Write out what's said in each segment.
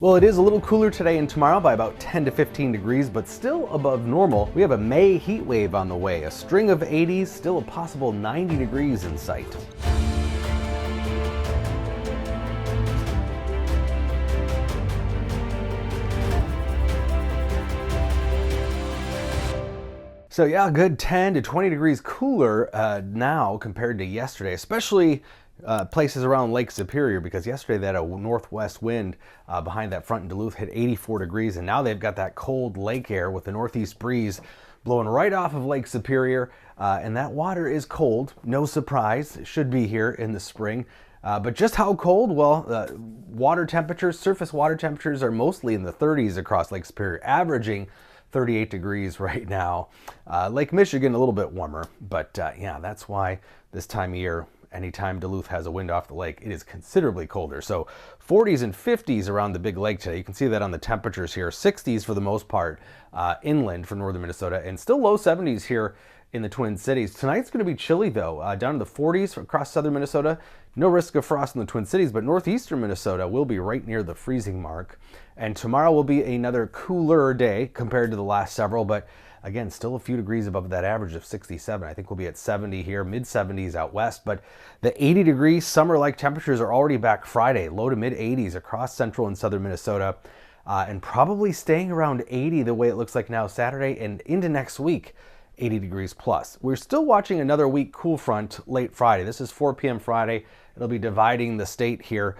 Well, it is a little cooler today and tomorrow by about 10 to 15 degrees, but still above normal. We have a May heat wave on the way, a string of 80s, still a possible 90 degrees in sight. So yeah, a good 10 to 20 degrees cooler now compared to yesterday, especially places around Lake Superior, because yesterday they had a northwest wind behind that front in Duluth hit 84 degrees, and now they've got that cold lake air with the northeast breeze blowing right off of Lake Superior, and that water is cold. No surprise, it should be here in the spring. But just how cold? Well, water temperatures, surface water temperatures are mostly in the 30s across Lake Superior, averaging 38 degrees right now. Lake Michigan a little bit warmer, but yeah, that's why this time of year, anytime Duluth has a wind off the lake, it is considerably colder. So 40s and 50s around the big lake today. You can see that on the temperatures here. 60s for the most part inland from northern Minnesota, and still low 70s here in the Twin Cities. Tonight's going to be chilly though, down in the 40s across southern Minnesota. No risk of frost in the Twin Cities, but northeastern Minnesota will be right near the freezing mark. And tomorrow will be another cooler day compared to the last several, but again, still a few degrees above that average of 67. I think we'll be at 70 here, mid 70s out west, but the 80-degree summer-like temperatures are already back Friday, low to mid 80s across central and southern Minnesota, and probably staying around 80 the way it looks like now Saturday and into next week. 80 degrees plus. We're still watching another weak cool front late Friday. This is 4 p.m. Friday. It'll be dividing the state here.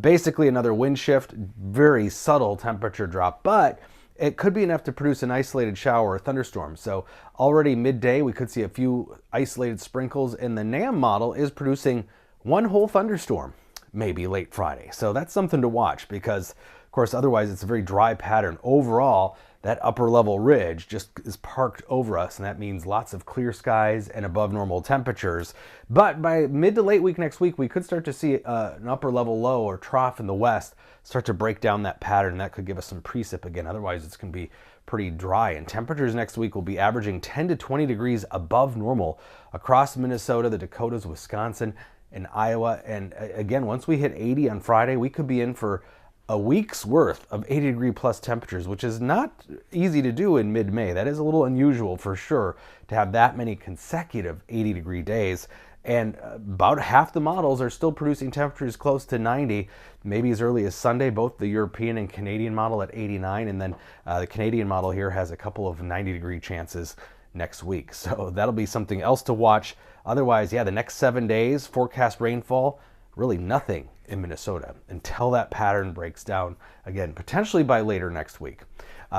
Basically another wind shift, very subtle temperature drop, but it could be enough to produce an isolated shower or thunderstorm. So already midday, we could see a few isolated sprinkles, and the NAM model is producing one whole thunderstorm, maybe late Friday. So that's something to watch because, of course, otherwise it's a very dry pattern. Overall, that upper level ridge just is parked over us, and that means lots of clear skies and above normal temperatures. But by mid to late week next week, we could start to see an upper level low or trough in the west start to break down that pattern. That could give us some precip again. Otherwise, it's going to be pretty dry. And temperatures next week will be averaging 10 to 20 degrees above normal across Minnesota, the Dakotas, Wisconsin, and Iowa. And again, once we hit 80 on Friday, we could be in for a week's worth of 80-degree plus temperatures, which is not easy to do in mid-May. That is a little unusual for sure to have that many consecutive 80-degree days. And about half the models are still producing temperatures close to 90, maybe as early as Sunday, both the European and Canadian model at 89, and then the Canadian model here has a couple of 90-degree chances next week. So that'll be something else to watch. Otherwise, yeah, the next 7 days, forecast rainfall, really nothing in Minnesota until that pattern breaks down again, potentially by later next week.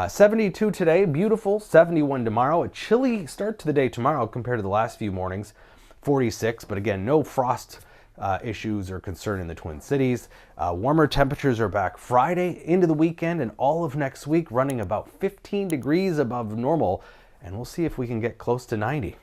72 today, beautiful, 71 tomorrow. A chilly start to the day tomorrow compared to the last few mornings, 46, but again, no frost issues or concern in the Twin Cities. Warmer temperatures are back Friday into the weekend and all of next week, running about 15 degrees above normal, and we'll see if we can get close to 90.